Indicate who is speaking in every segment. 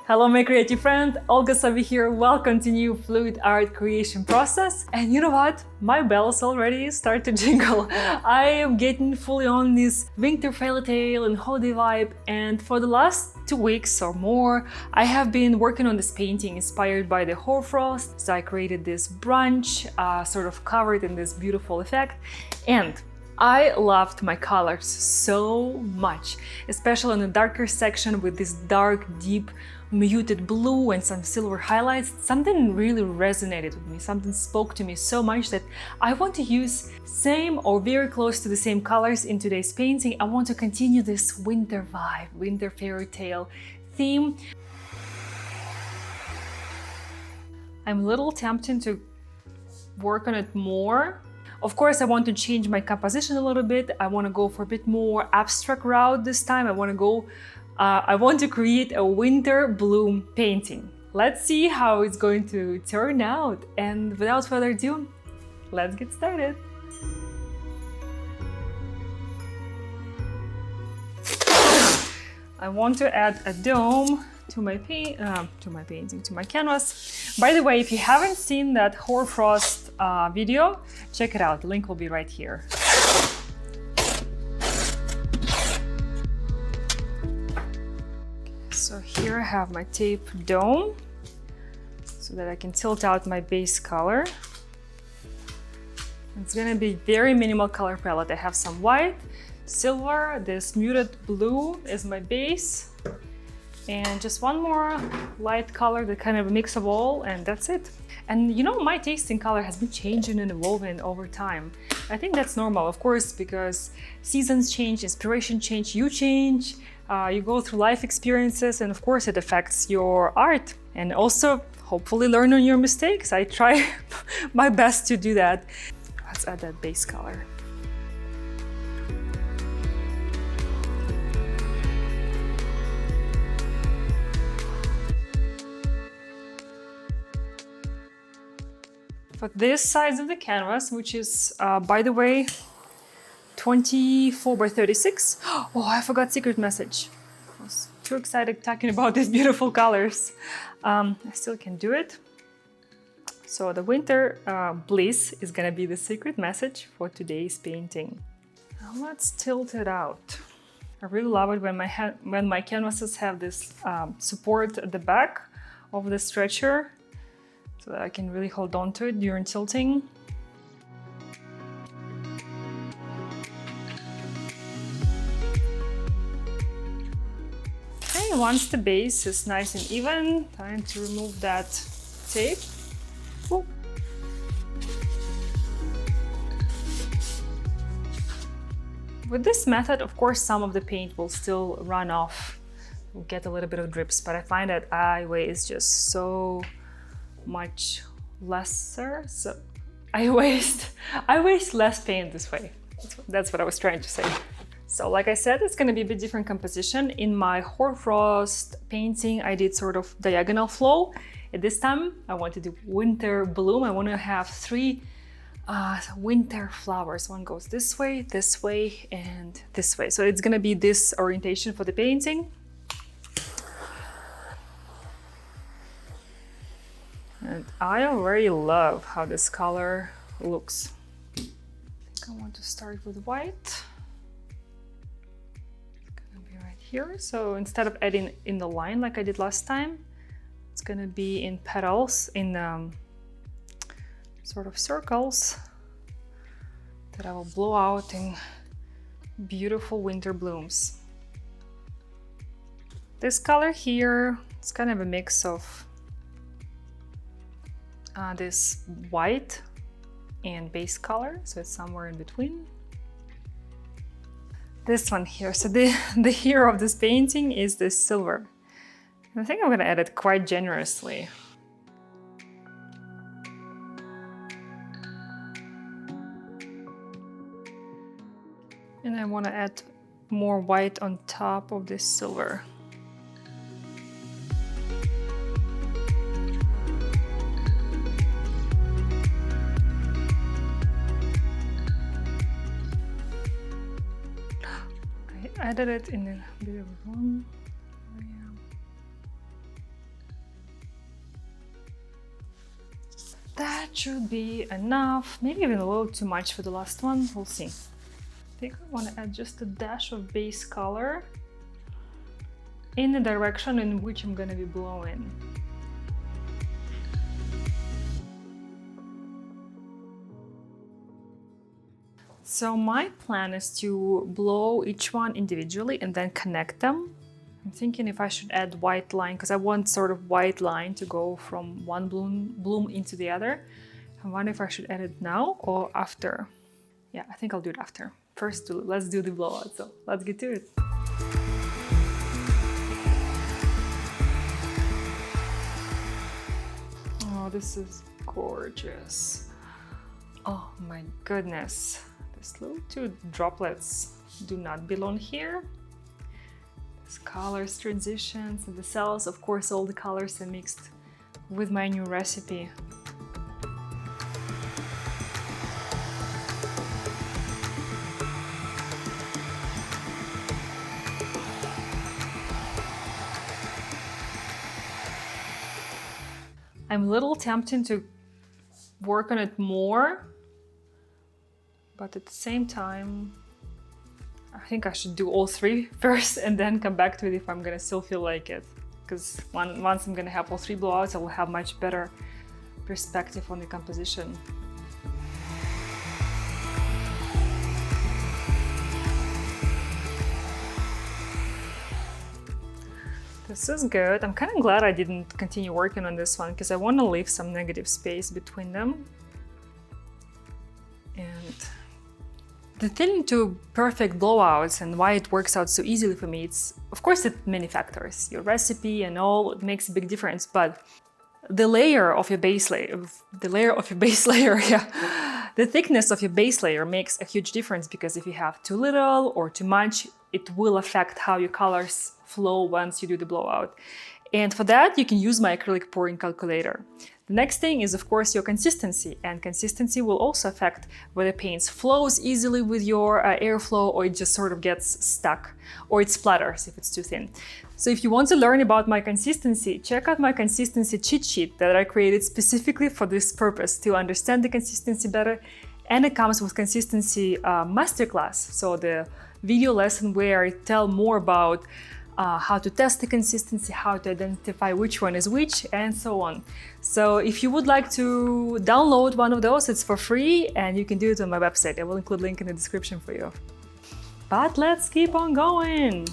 Speaker 1: Hello my creative friend, Olga Soby here. Welcome to new fluid art creation process. And you know what? My bells already start to jingle. I am getting fully on this winter fairytale and holiday vibe, and for the last 2 weeks or more I have been working on this painting inspired by the hoarfrost. So I created this branch sort of covered in this beautiful effect, and I loved my colors so much, especially in the darker section with this dark, deep, muted blue and some silver highlights. Something really resonated with me, something spoke to me so much that I want to use same or very close to the same colors in today's painting. I want to continue this winter vibe, winter fairy tale theme. I'm a little tempted to work on it more. Of course, I want to change my composition a little bit. I want to go for a bit more abstract route this time. I want to create a winter bloom painting. Let's see how it's going to turn out. And without further ado, let's get started. I want to add a dome to my canvas. By the way, if you haven't seen that hoarfrost video, check it out. The link will be right here. So here I have my tape dome so that I can tilt out my base color. It's gonna be very minimal color palette. I have some white, silver, this muted blue is my base, and just one more light color that kind of mix of all, and that's it. And you know, my taste in color has been changing and evolving over time. I think that's normal, of course, because seasons change, inspiration change, you change, you go through life experiences, and of course it affects your art. And also, hopefully learn on your mistakes. I try my best to do that. Let's add that base color. For this size of the canvas, which is, by the way, 24 by 36. Oh, I forgot secret message. I was too excited talking about these beautiful colors. I still can do it. So the winter bliss is gonna be the secret message for today's painting. Now let's tilt it out. I really love it when my canvases have this support at the back of the stretcher, so that I can really hold on to it during tilting. Okay, once the base is nice and even, time to remove that tape. Ooh. With this method, of course, some of the paint will still run off, we'll get a little bit of drips, but I find that I waste just so much lesser, so I waste less paint this way. That's what I was trying to say. So like I said, it's going to be a bit different composition. In my hoarfrost painting, I did sort of diagonal flow. At this time, I want to do winter bloom. I want to have 3 winter flowers. One goes this way, and this way. So it's going to be this orientation for the painting. And I already love how this color looks. I think I want to start with white. It's gonna be right here. So instead of adding in the line like I did last time, it's gonna be in petals, in sort of circles that I will blow out in beautiful winter blooms. This color here, it's kind of a mix of this white and base color, so it's somewhere in between. This one here, so the hero of this painting is this silver. And I think I'm gonna add it quite generously. And I want to add more white on top of this silver. Added it in a bit of a wrong area. That should be enough. Maybe even a little too much for the last one. We'll see. I think I want to add just a dash of base color in the direction in which I'm going to be blowing. So my plan is to blow each one individually and then connect them. I'm thinking if I should add white line, because I want sort of white line to go from one bloom into the other. I wonder if I should add it now or after. Yeah, I think I'll do it after. First, let's do the blowout, so let's get to it. Oh, this is gorgeous. Oh my goodness. These little two droplets do not belong here. These colors, transitions, and the cells, of course, all the colors are mixed with my new recipe. I'm a little tempted to work on it more, but at the same time, I think I should do all three first and then come back to it if I'm gonna still feel like it. Because once I'm gonna have all three blowouts, I will have much better perspective on the composition. This is good. I'm kind of glad I didn't continue working on this one because I want to leave some negative space between them. And the thing to perfect blowouts and why it works out so easily for me, it's of course it's many factors. Your recipe and all, it makes a big difference, but the layer of your base layer, yeah, the thickness of your base layer makes a huge difference because if you have too little or too much, it will affect how your colors flow once you do the blowout. And for that, you can use my acrylic pouring calculator. The next thing is, of course, your consistency, and consistency will also affect whether paint flows easily with your airflow or it just sort of gets stuck or it splatters if it's too thin. So if you want to learn about my consistency, check out my consistency cheat sheet that I created specifically for this purpose, to understand the consistency better. And it comes with consistency masterclass, so the video lesson where I tell more about how to test the consistency, how to identify which one is which, and so on. So if you would like to download one of those, it's for free and you can do it on my website. I will include a link in the description for you. But let's keep on going.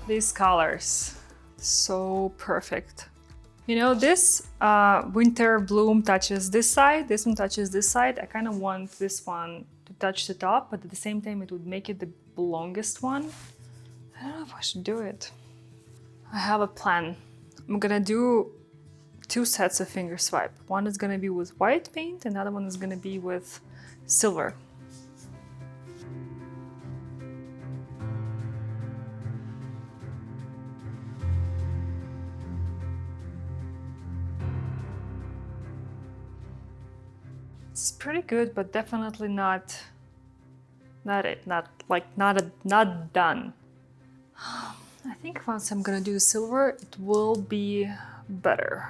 Speaker 1: These colors, so perfect. You know, this winter bloom touches this side, this one touches this side. I kind of want this one to touch the top, but at the same time it would make it the longest one. I don't know if I should do it. I have a plan. I'm gonna do 2 sets of finger swipe. One is gonna be with white paint, another one is gonna be with silver. It's pretty good, but definitely not done. I think once I'm gonna do silver, it will be better.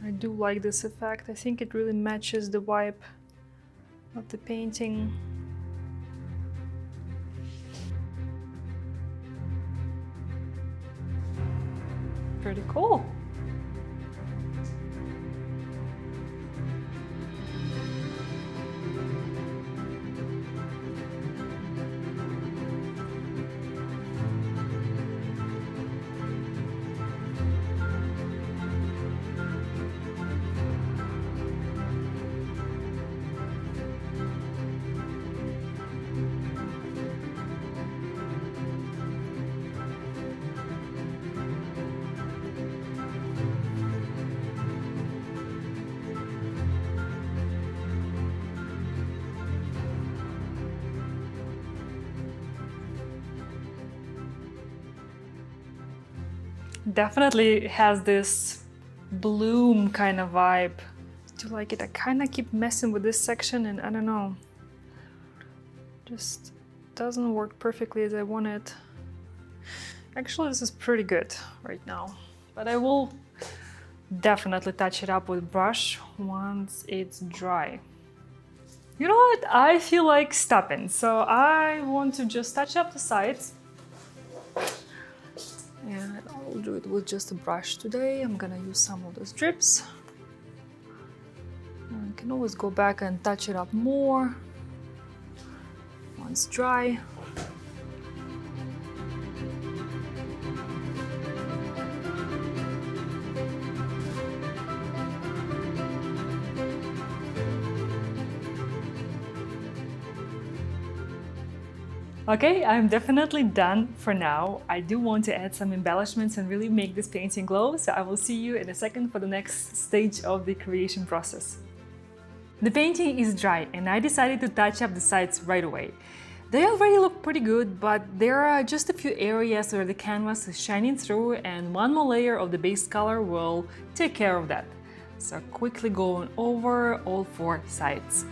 Speaker 1: I do like this effect. I think it really matches the vibe of the painting. Pretty cool. Definitely has this bloom kind of vibe. Do you like it? I kind of keep messing with this section and I don't know, just doesn't work perfectly as I want it. Actually, this is pretty good right now, but I will definitely touch it up with brush once it's dry. You know what? I feel like stopping, so I want to just touch up the sides. And I'll do it with just a brush today. I'm gonna use some of those drips. I can always go back and touch it up more once dry. Okay, I'm definitely done for now. I do want to add some embellishments and really make this painting glow, so I will see you in a second for the next stage of the creation process. The painting is dry and I decided to touch up the sides right away. They already look pretty good, but there are just a few areas where the canvas is shining through and one more layer of the base color will take care of that. So quickly going over all four sides.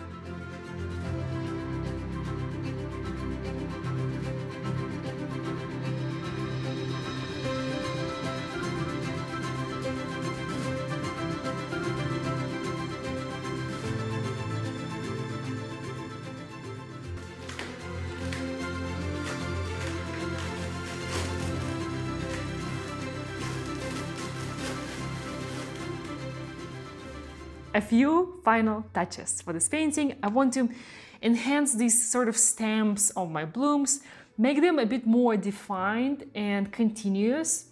Speaker 1: A few final touches for this painting. I want to enhance these sort of stamps of my blooms, make them a bit more defined and continuous,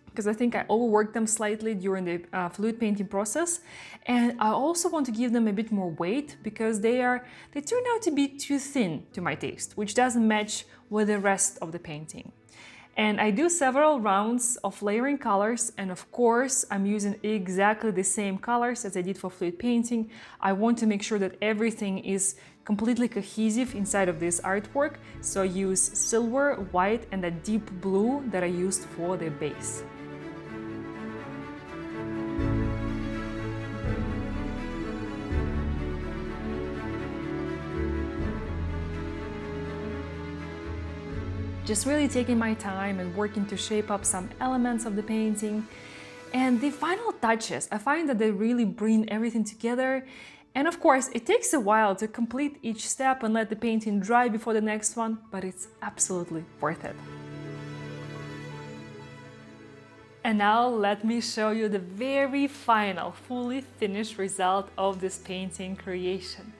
Speaker 1: because I think I overworked them slightly during the fluid painting process. And I also want to give them a bit more weight because they turn out to be too thin to my taste, which doesn't match with the rest of the painting. And I do several rounds of layering colors, and of course I'm using exactly the same colors as I did for fluid painting. I want to make sure that everything is completely cohesive inside of this artwork, so I use silver, white and a deep blue that I used for the base. Just really taking my time and working to shape up some elements of the painting. And the final touches, I find that they really bring everything together. And of course, it takes a while to complete each step and let the painting dry before the next one, but it's absolutely worth it. And now let me show you the very final, fully finished result of this painting creation.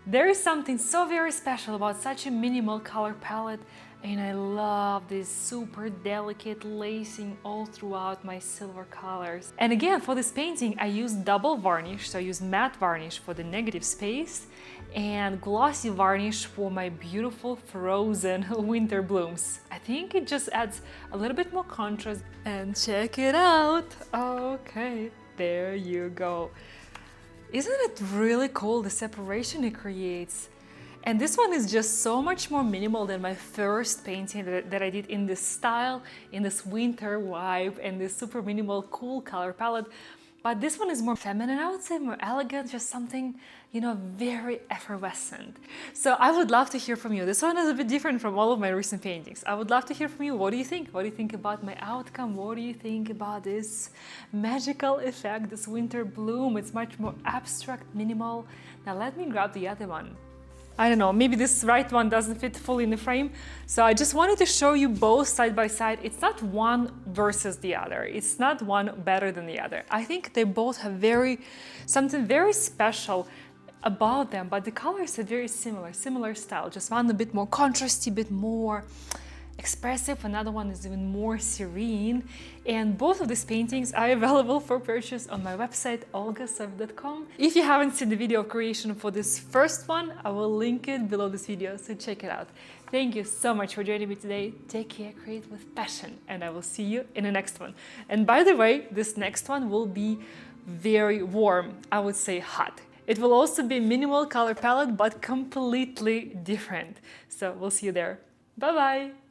Speaker 1: There is something so very special about such a minimal color palette, and I love this super delicate lacing all throughout my silver colors. And again, for this painting, I used double varnish, so I used matte varnish for the negative space and glossy varnish for my beautiful frozen winter blooms. I think it just adds a little bit more contrast. And check it out! Okay, there you go. Isn't it really cool, the separation it creates? And this one is just so much more minimal than my first painting that I did in this style, in this winter vibe and this super minimal cool color palette. But this one is more feminine, I would say, more elegant, just something, you know, very effervescent. So I would love to hear from you. This one is a bit different from all of my recent paintings. I would love to hear from you. What do you think? What do you think about my outcome? What do you think about this magical effect, this winter bloom? It's much more abstract, minimal. Now let me grab the other one. I don't know, maybe this right one doesn't fit fully in the frame. So I just wanted to show you both side by side. It's not one versus the other. It's not one better than the other. I think they both have something very special about them, but the colors are very similar style. Just one a bit more contrasty, a bit more expressive, another one is even more serene, and both of these paintings are available for purchase on my website olgasoby.com. If you haven't seen the video of creation for this first one, I will link it below this video, so check it out. Thank you so much for joining me today. Take care, create with passion, and I will see you in the next one. And by the way, this next one will be very warm, I would say hot. It will also be minimal color palette, but completely different. So we'll see you there. Bye bye!